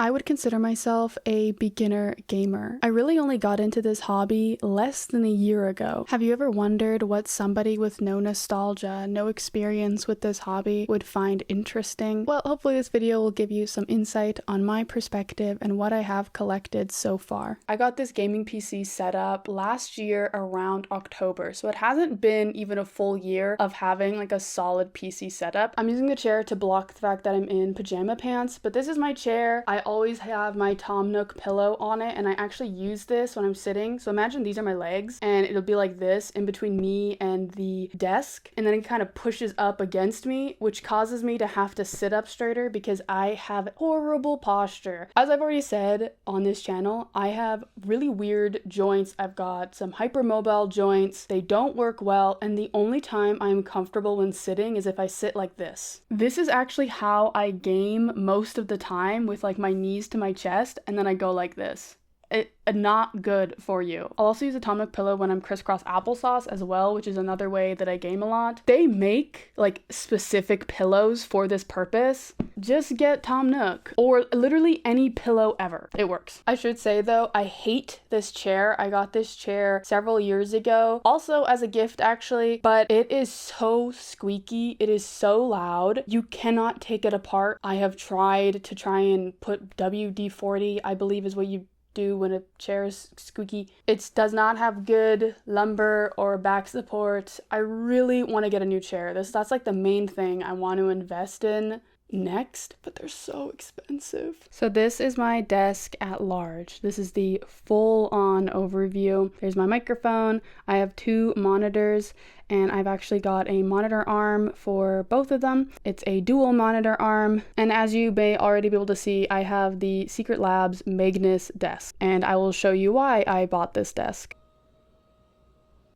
I would consider myself a beginner gamer. I really only got into this hobby less than a year ago. Have you ever wondered what somebody with no nostalgia, no experience with this hobby would find interesting? Well, hopefully this video will give you some insight on my perspective and what I have collected so far. I got this gaming PC set up last year around October, so it hasn't been even a full year of having like a solid PC setup. I'm using the chair to block the fact that I'm in pajama pants, but this is my chair. I always have my Tom Nook pillow on it, and I actually use this when I'm sitting. So imagine these are my legs, and it'll be like this in between me and the desk, and then it kind of pushes up against me, which causes me to have to sit up straighter because I have horrible posture. As I've already said on this channel, I have really weird joints. I've got some hypermobile joints. They don't work well, and the only time I'm comfortable when sitting is if I sit like this. This is actually how I game most of the time, with like my knees to my chest, and then I go like this. Not good for you. I'll also use a Tom Nook pillow when I'm crisscross applesauce as well, which is another way that I game a lot. They make like specific pillows for this purpose. Just get Tom Nook or literally any pillow ever. It works. I should say though, I hate this chair. I got this chair several years ago, also as a gift actually, but it is so squeaky. It is so loud. You cannot take it apart. I have tried to and put WD-40, I believe is what you do when a chair is squeaky. It does not have good lumbar or back support. I really want to get a new chair. That's like the main thing I want to invest in next, but they're so expensive. So this is my desk at large. This is the full-on overview. There's my microphone. I have 2 monitors, and I've actually got a monitor arm for both of them. It's a dual monitor arm, and as you may already be able to see, I have the Secret Labs Magnus desk, and I will show you why I bought this desk.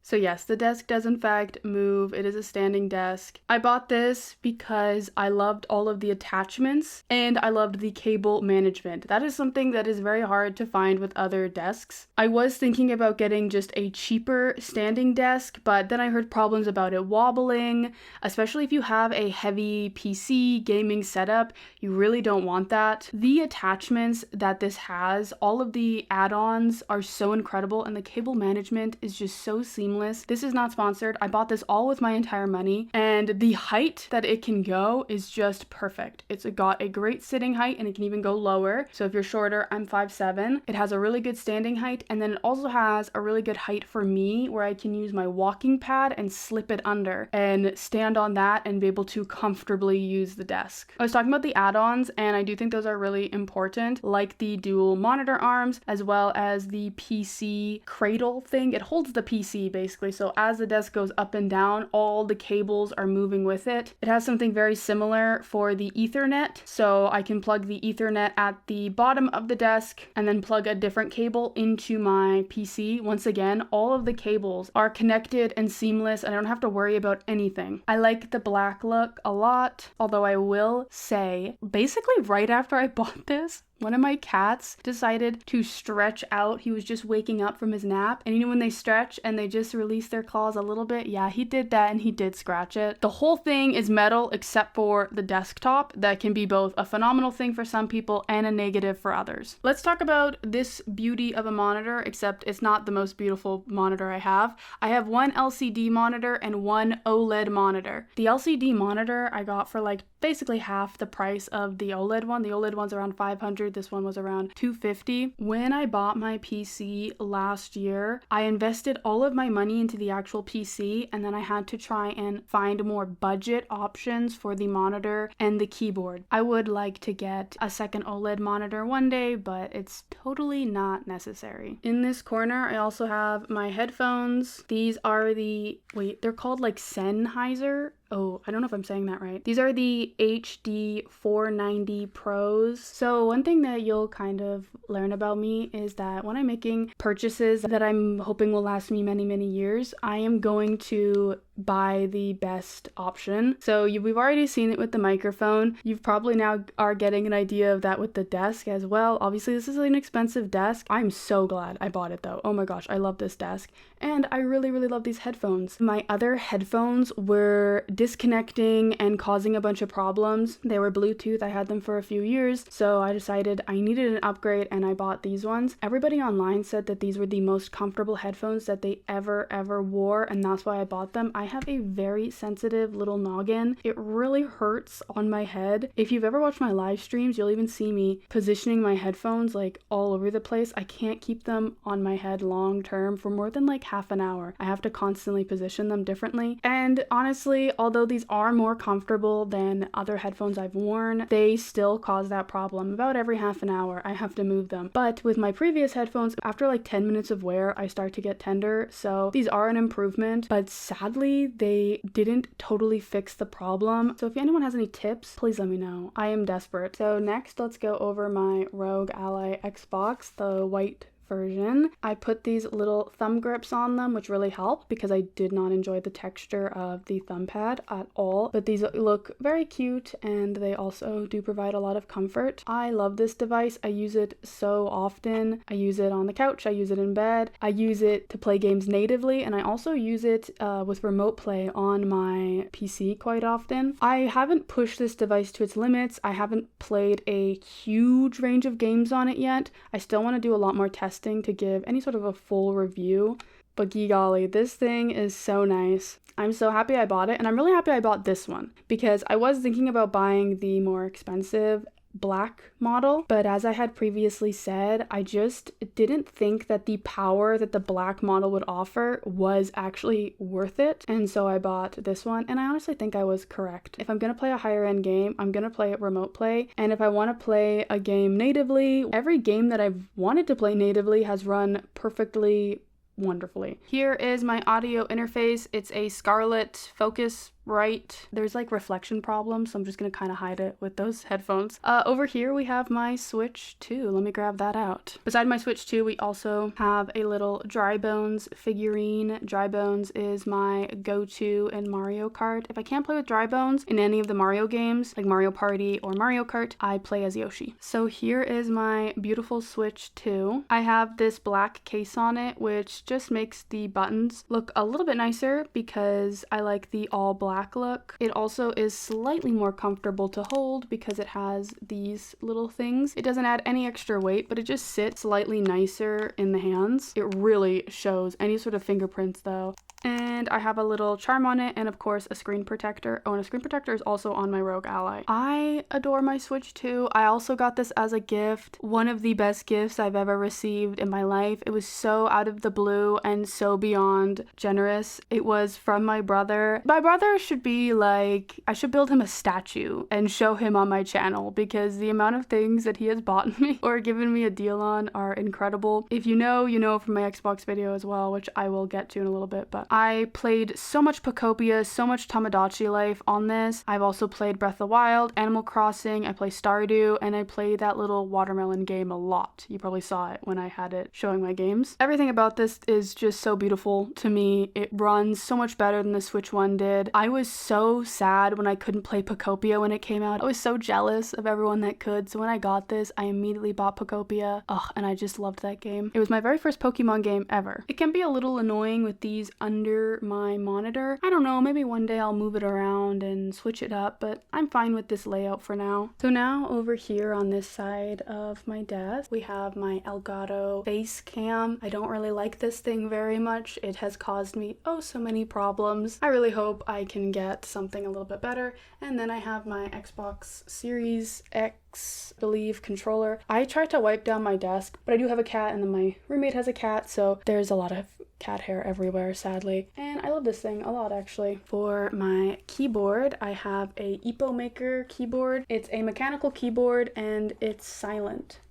So yes, the desk does in fact move. It is a standing desk. I bought this because I loved all of the attachments and I loved the cable management. That is something that is very hard to find with other desks. I was thinking about getting just a cheaper standing desk, but then I heard problems about it wobbling, especially if you have a heavy PC gaming setup. You really don't want that. The attachments that this has, all of the add-ons are so incredible, and the cable management is just so seamless. This is not sponsored. I bought this all with my entire money, and the height that it can go is just perfect. It's got a great sitting height, and it can even go lower. So if you're shorter, I'm 5'7". It has a really good standing height, and then it also has a really good height for me where I can use my walking pad and slip it under and stand on that and be able to comfortably use the desk. I was talking about the add-ons, and I do think those are really important, like the dual monitor arms, as well as the PC cradle thing. It holds the PC basically. So as the desk goes up and down, all the cables are moving with it. It has something very similar for the Ethernet. So I can plug the Ethernet at the bottom of the desk and then plug a different cable into my PC. Once again, all of the cables are connected and seamless, and I don't have to worry about anything. I like the black look a lot, although I will say, basically right after I bought this, one of my cats decided to stretch out. He was just waking up from his nap, and you know when they stretch and they just release their claws a little bit? Yeah, he did that, and he did scratch it. The whole thing is metal except for the desktop. That can be both a phenomenal thing for some people and a negative for others. Let's talk about this beauty of a monitor, except it's not the most beautiful monitor I have. I have one LCD monitor and one OLED monitor. The LCD monitor I got for like basically half the price of the OLED one. The OLED one's around $500. This one was around $250. When I bought my PC last year, I invested all of my money into the actual PC, and then I had to try and find more budget options for the monitor and the keyboard. I would like to get a second OLED monitor one day, but it's totally not necessary. In this corner, I also have my headphones. These are they're called like Sennheiser. Oh, I don't know if I'm saying that right. These are the HD 490 Pros. So one thing that you'll kind of learn about me is that when I'm making purchases that I'm hoping will last me many, many years, I am going to buy the best option. So we've already seen it with the microphone. You've probably now are getting an idea of that with the desk as well. Obviously, this is an expensive desk. I'm so glad I bought it though. Oh my gosh, I love this desk. And I really, really love these headphones. My other headphones were disconnecting and causing a bunch of problems. They were Bluetooth. I had them for a few years. So I decided I needed an upgrade and I bought these ones. Everybody online said that these were the most comfortable headphones that they ever wore, and that's why I bought them. I have a very sensitive little noggin. It really hurts on my head. If you've ever watched my live streams, you'll even see me positioning my headphones like all over the place. I can't keep them on my head long term for more than like half an hour. I have to constantly position them differently. And honestly, although these are more comfortable than other headphones I've worn, they still cause that problem. About every half an hour, I have to move them. But with my previous headphones, after like 10 minutes of wear, I start to get tender. So these are an improvement, but sadly, they didn't totally fix the problem. So if anyone has any tips, please let me know. I am desperate. So next, let's go over my Rogue Ally Xbox, the white version. I put these little thumb grips on them, which really helped because I did not enjoy the texture of the thumb pad at all, but these look very cute and they also do provide a lot of comfort. I love this device. I use it so often. I use it on the couch, I use it in bed, I use it to play games natively, and I also use it with remote play on my PC quite often. I haven't pushed this device to its limits. I haven't played a huge range of games on it yet. I still want to do a lot more testing to give any sort of a full review, but gee golly, this thing is so nice. I'm so happy I bought it, and I'm really happy I bought this one because I was thinking about buying the more expensive black model, but as I had previously said, I just didn't think that the power that the black model would offer was actually worth it, and so I bought this one, and I honestly think I was correct. If I'm gonna play a higher end game, I'm gonna play it remote play, and if I want to play a game natively, every game that I've wanted to play natively has run perfectly wonderfully. Here is my audio interface. It's a Scarlett Focusrite. There's like reflection problems, so I'm just gonna kind of hide it with those headphones. Over here we have my Switch 2. Let me grab that out. Beside my Switch 2, we also have a little Dry Bones figurine. Dry Bones is my go-to in Mario Kart. If I can't play with Dry Bones in any of the Mario games, like Mario Party or Mario Kart, I play as Yoshi. So here is my beautiful Switch 2. I have this black case on it, which just makes the buttons look a little bit nicer because I like the all black look. It also is slightly more comfortable to hold because it has these little things. It doesn't add any extra weight, but it just sits slightly nicer in the hands. It really shows any sort of fingerprints though. And I have a little charm on it, and of course a screen protector. Oh, and a screen protector is also on my Rogue Ally. I adore my Switch 2. I also got this as a gift. One of the best gifts I've ever received in my life. It was so out of the blue and so beyond generous. It was from my brother. My brother should be like, I should build him a statue and show him on my channel because the amount of things that he has bought me or given me a deal on are incredible. If you know, you know from my Xbox video as well, which I will get to in a little bit, but I played so much Pokopia, so much Tamagotchi Life on this. I've also played Breath of the Wild, Animal Crossing, I play Stardew, and I play that little watermelon game a lot. You probably saw it when I had it showing my games. Everything about this is just so beautiful to me. It runs so much better than the Switch 1 did. I was so sad when I couldn't play Pokopia when it came out. I was so jealous of everyone that could, so when I got this, I immediately bought Pokopia. Ugh, and I just loved that game. It was my very first Pokemon game ever. It can be a little annoying with these under my monitor. I don't know, maybe one day I'll move it around and switch it up, but I'm fine with this layout for now. So now over here on this side of my desk, we have my Elgato face cam. I don't really like this thing very much. It has caused me oh so many problems. I really hope I can get something a little bit better. And then I have my Xbox Series X, I believe, controller. I tried to wipe down my desk, but I do have a cat and then my roommate has a cat, so there's a lot of cat hair everywhere, sadly. And I love this thing a lot, actually. For my keyboard, I have a Epo Maker keyboard. It's a mechanical keyboard and it's silent.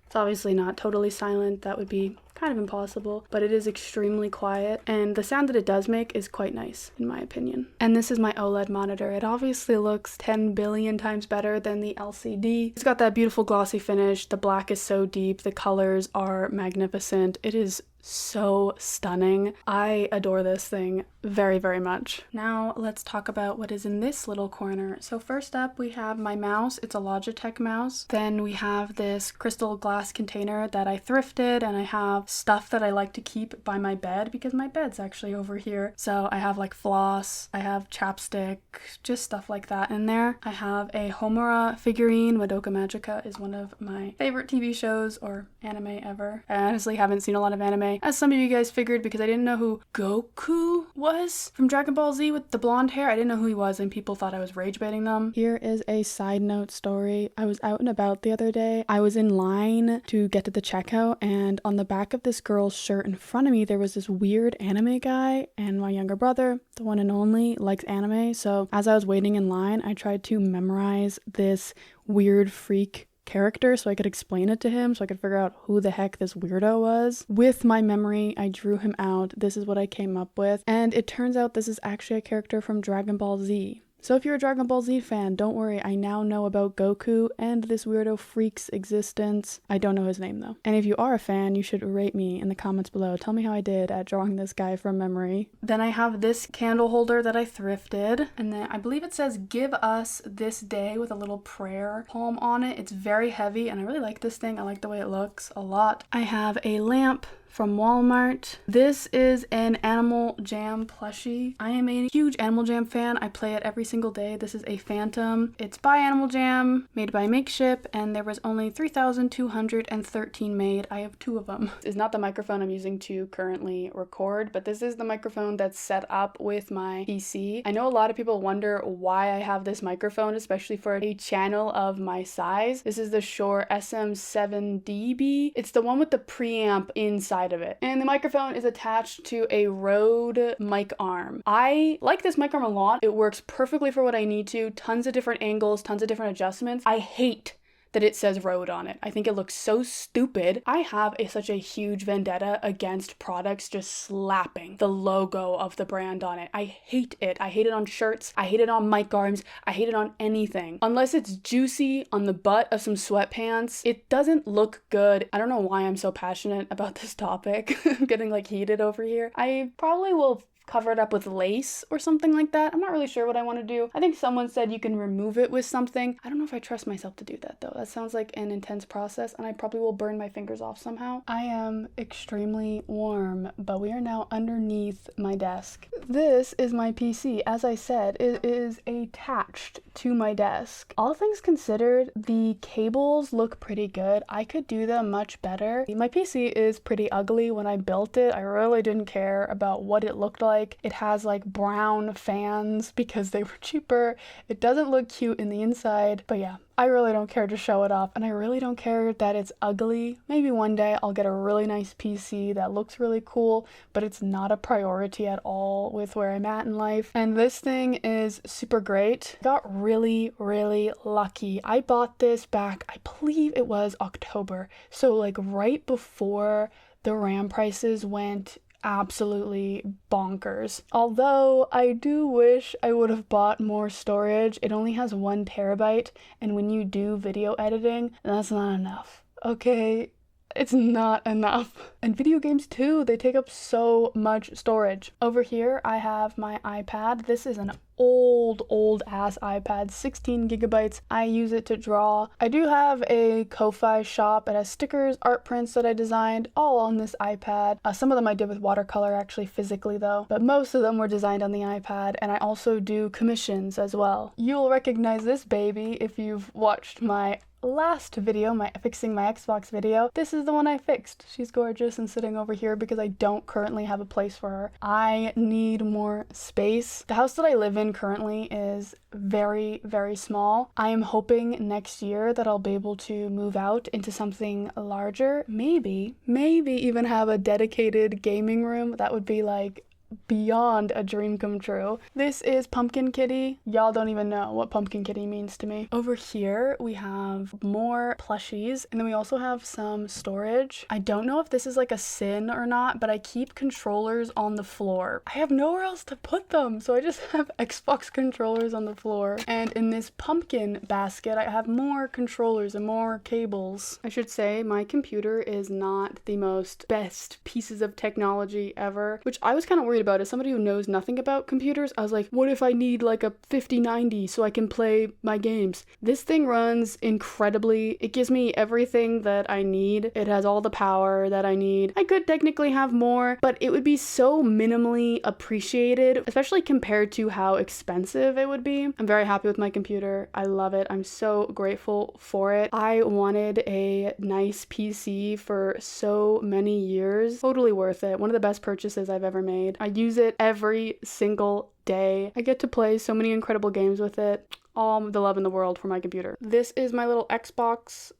It's obviously not totally silent, that would be kind of impossible, but it is extremely quiet, and the sound that it does make is quite nice, in my opinion. And this is my OLED monitor. It obviously looks 10 billion times better than the LCD. It's got that beautiful glossy finish, the black is so deep, the colors are magnificent, it is so stunning. I adore this thing. very, very much. Now let's talk about what is in this little corner. So first up we have my mouse. It's a Logitech mouse. Then we have this crystal glass container that I thrifted, and I have stuff that I like to keep by my bed because my bed's actually over here. So I have like floss, I have chapstick, just stuff like that in there. I have a Homura figurine. Madoka Magica is one of my favorite TV shows or anime ever. I honestly haven't seen a lot of anime, as some of you guys figured, because I didn't know who Goku was from Dragon Ball Z with the blonde hair. I didn't know who he was, and people thought I was rage baiting them. Here is a side note story. I was out and about the other day. I was in line to get to the checkout, and on the back of this girl's shirt in front of me there was this weird anime guy, and my younger brother, the one and only, likes anime. So as I was waiting in line, I tried to memorize this weird freak character so I could explain it to him, so I could figure out who the heck this weirdo was. With my memory, I drew him out. This is what I came up with, and it turns out this is actually a character from Dragon Ball Z. So if you're a Dragon Ball Z fan, don't worry, I now know about Goku and this weirdo freak's existence. I don't know his name though. And if you are a fan, you should rate me in the comments below. Tell me how I did at drawing this guy from memory. Then I have this candle holder that I thrifted, and then I believe it says "Give us this day" with a little prayer poem on it. It's very heavy, and I really like this thing. I like the way it looks a lot. I have a lamp from Walmart. This is an Animal Jam plushie. I am a huge Animal Jam fan. I play it every single day. This is a Phantom. It's by Animal Jam, made by Makeship, and there was only 3,213 made. I have 2 of them. This is not the microphone I'm using to currently record, but this is the microphone that's set up with my PC. I know a lot of people wonder why I have this microphone, especially for a channel of my size. This is the Shure SM7DB. It's the one with the preamp inside of it, and the microphone is attached to a Rode mic arm. I like this mic arm a lot. It works perfectly for what I need to. Tons of different angles, tons of different adjustments. I hate that it says Rode on it. I think it looks so stupid. I have such a huge vendetta against products just slapping the logo of the brand on it. I hate it. I hate it on shirts. I hate it on mic arms. I hate it on anything. Unless it's juicy on the butt of some sweatpants, it doesn't look good. I don't know why I'm so passionate about this topic. I'm getting like heated over here. I probably will cover it up with lace or something like that. I'm not really sure what I want to do. I think someone said you can remove it with something. I don't know if I trust myself to do that though. That sounds like an intense process, and I probably will burn my fingers off somehow. I am extremely warm, but we are now underneath my desk. This is my PC. As I said, it is attached to my desk. All things considered, the cables look pretty good. I could do them much better. My PC is pretty ugly. When I built it, I really didn't care about what it looked like. It has like brown fans because they were cheaper. It doesn't look cute in the inside, but yeah, I really don't care to show it off, and I really don't care that it's ugly. Maybe one day I'll get a really nice PC that looks really cool, but it's not a priority at all with where I'm at in life. And this thing is super great. I got really, really lucky. I bought this back, I believe it was October, so like right before the RAM prices went absolutely bonkers. Although I do wish I would have bought more storage. It only has 1 terabyte, and when you do video editing, that's not enough. Okay, it's not enough. And video games too, they take up so much storage. Over here I have my iPad. This is an old ass iPad, 16 gigabytes. I use it to draw. I do have a Ko-Fi shop. It has stickers, art prints that I designed, all on this iPad. Some of them I did with watercolor actually physically though, but most of them were designed on the iPad, and I also do commissions as well. You'll recognize this baby if you've watched my last video, my fixing my Xbox video. This is the one I fixed. She's gorgeous and sitting over here because I don't currently have a place for her. I need more space. The house that I live in currently is very, very small. I am hoping next year that I'll be able to move out into something larger. Maybe even have a dedicated gaming room. That would be like beyond a dream come true. This is Pumpkin Kitty. Y'all don't even know what Pumpkin Kitty means to me. Over here we have more plushies, and then we also have some storage. I don't know if this is like a sin or not, but I keep controllers on the floor. I have nowhere else to put them, so I just have Xbox controllers on the floor. And in this pumpkin basket I have more controllers and more cables. I should say my computer is not the best pieces of technology ever, which I was kind of worried worried about. As somebody who knows nothing about computers, I was like, what if I need like a 5090 so I can play my games? This thing runs incredibly. It gives me everything that I need. It has all the power that I need. I could technically have more, but it would be so minimally appreciated, especially compared to how expensive it would be. I'm very happy with my computer. I love it. I'm so grateful for it. I wanted a nice PC for so many years. Totally worth it. One of the best purchases I've ever made. I use it every single day. I get to play so many incredible games with it. All the love in the world for my computer. This is my little Xbox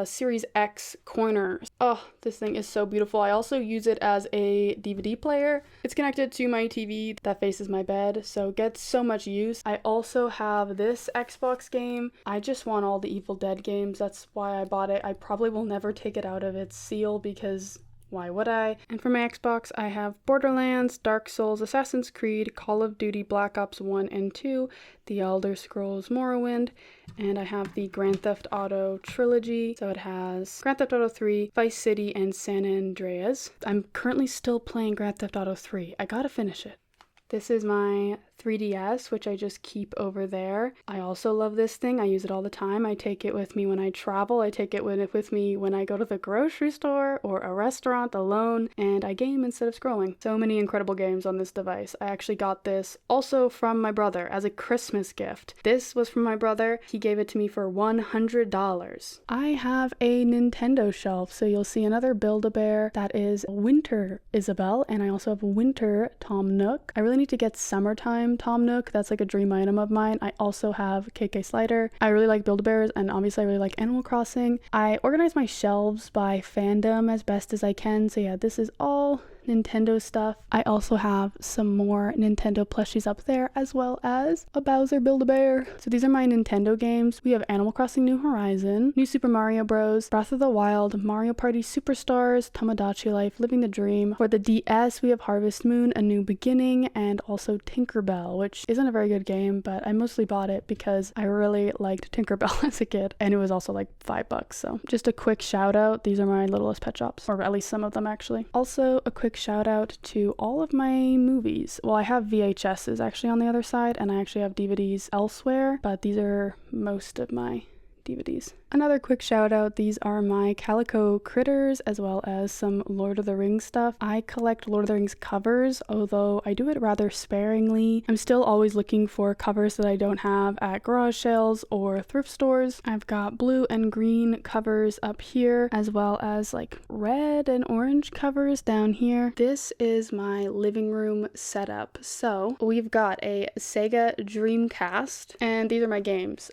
Series X corner. Oh, this thing is so beautiful. I also use it as a DVD player. It's connected to my TV that faces my bed, so it gets so much use. I also have this Xbox game. I just want all the Evil Dead games. That's why I bought it. I probably will never take it out of its seal because why would I? And for my Xbox, I have Borderlands, Dark Souls, Assassin's Creed, Call of Duty Black Ops 1 and 2, The Elder Scrolls Morrowind, and I have the Grand Theft Auto trilogy. So it has Grand Theft Auto 3, Vice City, and San Andreas. I'm currently still playing Grand Theft Auto 3. I gotta finish it. This is my 3DS, which I just keep over there. I also love this thing. I use it all the time. I take it with me when I travel. I take it with me when I go to the grocery store or a restaurant alone, and I game instead of scrolling. So many incredible games on this device. I actually got this also from my brother as a Christmas gift. This was from my brother. He gave it to me for $100. I have a Nintendo shelf, so you'll see another Build-A-Bear that is Winter Isabelle, and I also have Winter Tom Nook. I really need to get Summertime Tom Nook. That's like a dream item of mine. I also have KK Slider. I really like Build-A-Bears, and obviously I really like Animal Crossing. I organize my shelves by fandom as best as I can. So yeah, this is all Nintendo stuff. I also have some more Nintendo plushies up there, as well as a Bowser Build-A-Bear. So these are my Nintendo games. We have Animal Crossing New Horizon, New Super Mario Bros., Breath of the Wild, Mario Party Superstars, Tomodachi Life, Living the Dream. For the DS, we have Harvest Moon, A New Beginning, and also Tinkerbell, which isn't a very good game, but I mostly bought it because I really liked Tinkerbell as a kid, and it was also like $5. So just a quick shout out. These are my littlest pet shops, or at least some of them actually. Also, a quick shout out to all of my movies. Well, I have VHSs actually on the other side, and I actually have DVDs elsewhere, but these are most of my DVDs. Another quick shout out, these are my Calico Critters as well as some Lord of the Rings stuff. I collect Lord of the Rings covers, although I do it rather sparingly. I'm still always looking for covers that I don't have at garage sales or thrift stores. I've got blue and green covers up here, as well as like red and orange covers down here. This is my living room setup. So we've got a Sega Dreamcast, and these are my games.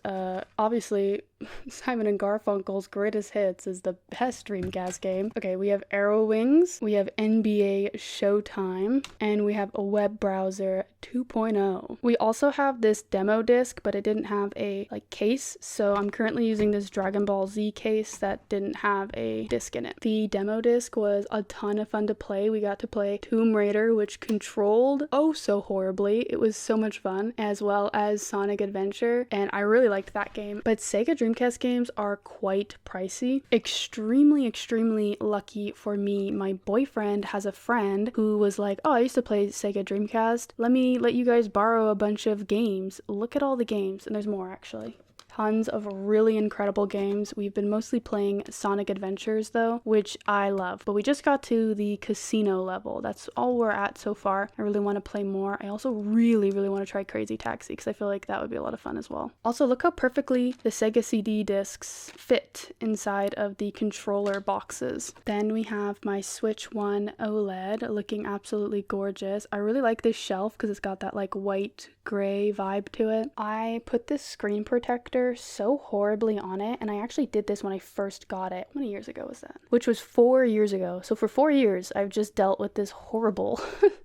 Obviously, Simon and Garfunkel's Greatest Hits is the best Dreamcast game. Okay, we have Arrow Wings, we have NBA Showtime, and we have a web browser 2.0. We also have this demo disc, but it didn't have a case, so I'm currently using this Dragon Ball Z case that didn't have a disc in it. The demo disc was a ton of fun to play. We got to play Tomb Raider, which controlled oh so horribly. It was so much fun, as well as Sonic Adventure, and I really liked that game. But Sega Dreamcast games are quite pricey. Extremely lucky for me, my boyfriend has a friend who was like, oh, I used to play Sega Dreamcast. Let me let you guys borrow a bunch of games. Look at all the games, and there's more actually. Tons of really incredible games. We've been mostly playing Sonic Adventures though, which I love. But we just got to the casino level. That's all we're at so far. I really want to play more. I also really want to try Crazy Taxi because I feel like that would be a lot of fun as well. Also, look how perfectly the Sega CD discs fit inside of the controller boxes. Then we have my Switch 1 OLED looking absolutely gorgeous. I really like this shelf because it's got that white gray vibe to it. I put this screen protector so horribly on it, and I actually did this when I first got it. How many years ago was that? Which was 4 years ago. So for 4 years I've just dealt with this horrible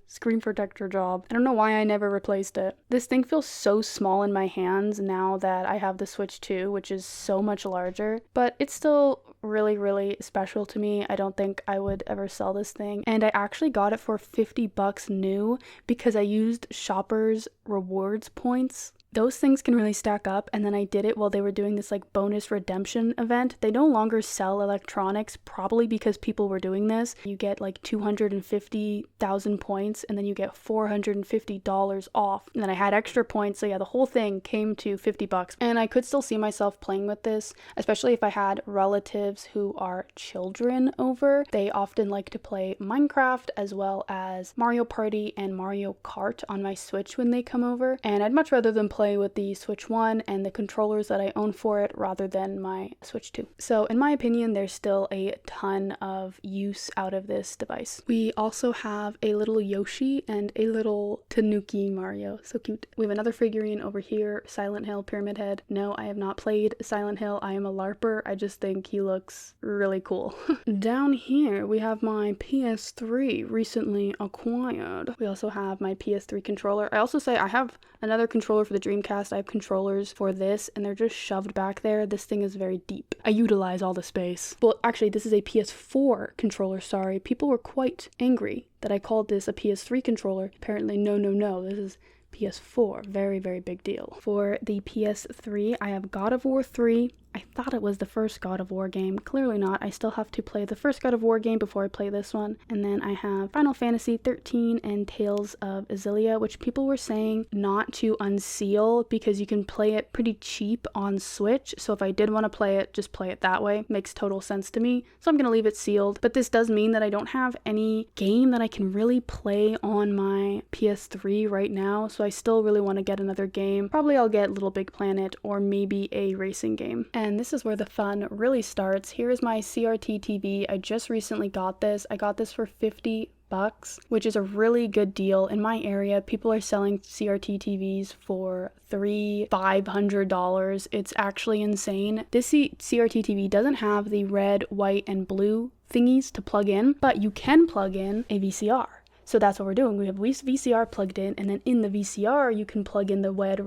screen protector job. I don't know why I never replaced it. This thing feels so small in my hands now that I have the Switch 2, which is so much larger, but it's still really special to me. I don't think I would ever sell this thing, and I actually got it for $50 new because I used Shoppers rewards points. those things can really stack up. And then I did it while they were doing this like bonus redemption event. They no longer sell electronics, probably because people were doing this. You get like 250,000 points and then you get $450 off. And then I had extra points. So yeah, the whole thing came to $50. And I could still see myself playing with this, especially if I had relatives who are children over. They often like to play Minecraft as well as Mario Party and Mario Kart on my Switch when they come over. And I'd much rather than play with the Switch 1 and the controllers that I own for it rather than my Switch 2. So in my opinion, there's still a ton of use out of this device. We also have a little Yoshi and a little Tanuki Mario. So cute. We have another figurine over here, Silent Hill Pyramid Head. No, I have not played Silent Hill. I am a LARPer. I just think he looks really cool. Down here, we have my PS3 recently acquired. We also have my PS3 controller. I also say I have another controller for the Dreamcast. I have controllers for this and they're just shoved back there. This thing is very deep. I utilize all the space. Well, actually, this is a PS4 controller, sorry. People were quite angry that I called this a PS3 controller. Apparently, no. This is PS4. Very, very big deal. For the PS3, I have God of War 3. I thought it was the first God of War game. Clearly not. I still have to play the first God of War game before I play this one. And then I have Final Fantasy 13 and Tales of Xillia, which people were saying not to unseal because you can play it pretty cheap on Switch. So if I did want to play it, just play it that way. Makes total sense to me. So I'm going to leave it sealed. But this does mean that I don't have any game that I can really play on my PS3 right now. So I still really want to get another game. Probably I'll get Little Big Planet or maybe a racing game. And this is where the fun really starts. Here is my Crt TV. I just recently got this. I got this for $50, which is a really good deal. In my area, people are selling Crt TVs for $300-$500. It's actually insane. This Crt TV doesn't have the red, white, and blue thingies to plug in, but you can plug in a VCR. So that's what we're doing. We have VCR plugged in, and then in the VCR, you can plug in the red,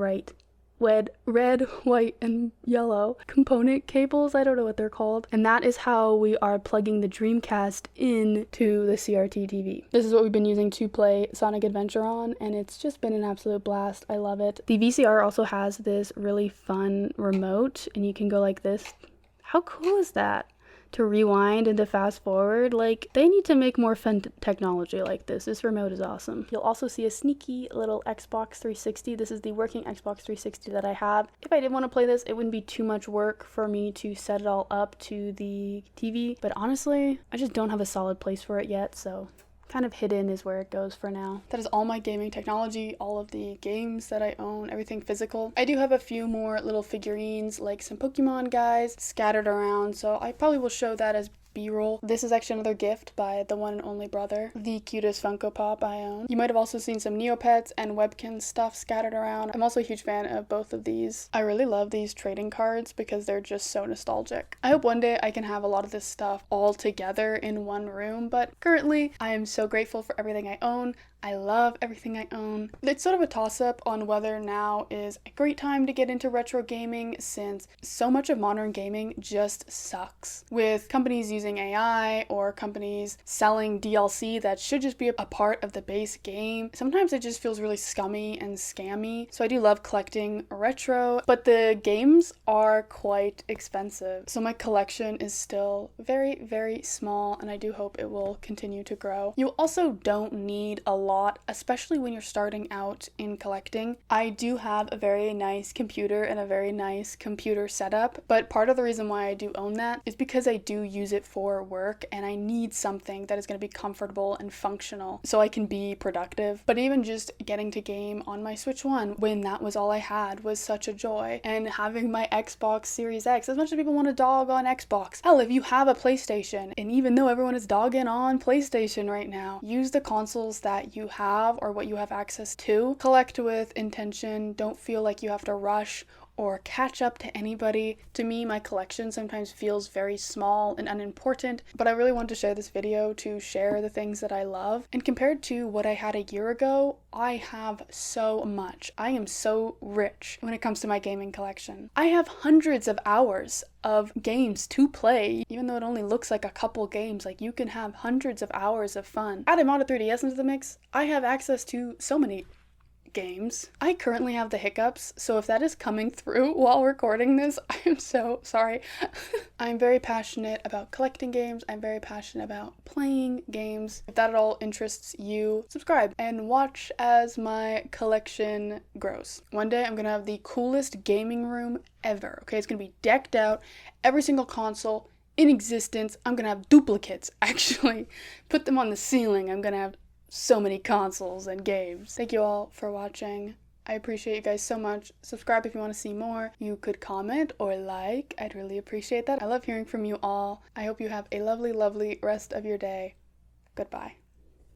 white, and yellow component cables. I don't know what they're called. And that is how we are plugging the Dreamcast into the Crt TV. This is what we've been using to play Sonic Adventure on, and it's just been an absolute blast. I love it. The VCR also has this really fun remote, and you can go like this. How cool is that? To rewind and to fast forward. Like, they need to make more fun technology like this. This remote is awesome. You'll also see a sneaky little Xbox 360. This is the working Xbox 360 that I have. If I did want to play this, it wouldn't be too much work for me to set it all up to the TV. But honestly, I just don't have a solid place for it yet, so kind of hidden is where it goes for now. That is all my gaming technology, all of the games that I own, everything physical. I do have a few more little figurines, like some Pokemon guys scattered around, so I probably will show that as B-roll. This is actually another gift by the one and only brother, the cutest Funko Pop I own. You might have also seen some Neopets and Webkinz stuff scattered around. I'm also a huge fan of both of these. I really love these trading cards because they're just so nostalgic. I hope one day I can have a lot of this stuff all together in one room, but currently I am so grateful for everything I own. I love everything I own. It's sort of a toss-up on whether now is a great time to get into retro gaming, since so much of modern gaming just sucks. With companies using AI or companies selling DLC that should just be a part of the base game, sometimes it just feels really scummy and scammy. So I do love collecting retro, but the games are quite expensive. So my collection is still very, very small, and I do hope it will continue to grow. You also don't need a lot, especially when you're starting out in collecting. I do have a very nice computer and a very nice computer setup, but part of the reason why I do own that is because I do use it for work, and I need something that is going to be comfortable and functional so I can be productive. But even just getting to game on my Switch 1 when that was all I had was such a joy, and having my Xbox Series X, as much as people want to dog on Xbox, hell, if you have a PlayStation, and even though everyone is dogging on PlayStation right now, use the consoles that you have or what you have access to. Collect with intention. Don't feel like you have to rush or catch up to anybody. To me, my collection sometimes feels very small and unimportant, but I really want to share this video to share the things that I love. And compared to what I had a year ago, I have so much. I am so rich when it comes to my gaming collection. I have hundreds of hours of games to play, even though it only looks like a couple games. Like, you can have hundreds of hours of fun. Add a mod of 3DS into the mix, I have access to so many games. I currently have the hiccups, so if that is coming through while recording this, I am so sorry. I'm very passionate about collecting games. I'm very passionate about playing games. If that at all interests you, subscribe and watch as my collection grows. One day I'm gonna have the coolest gaming room ever, okay? It's gonna be decked out, every single console in existence. I'm gonna have duplicates, actually. Put them on the ceiling. I'm gonna have so many consoles and games. Thank you all for watching. I appreciate you guys so much. Subscribe if you want to see more. You could comment or like. I'd really appreciate that. I love hearing from you all. I hope you have a lovely, lovely rest of your day. Goodbye.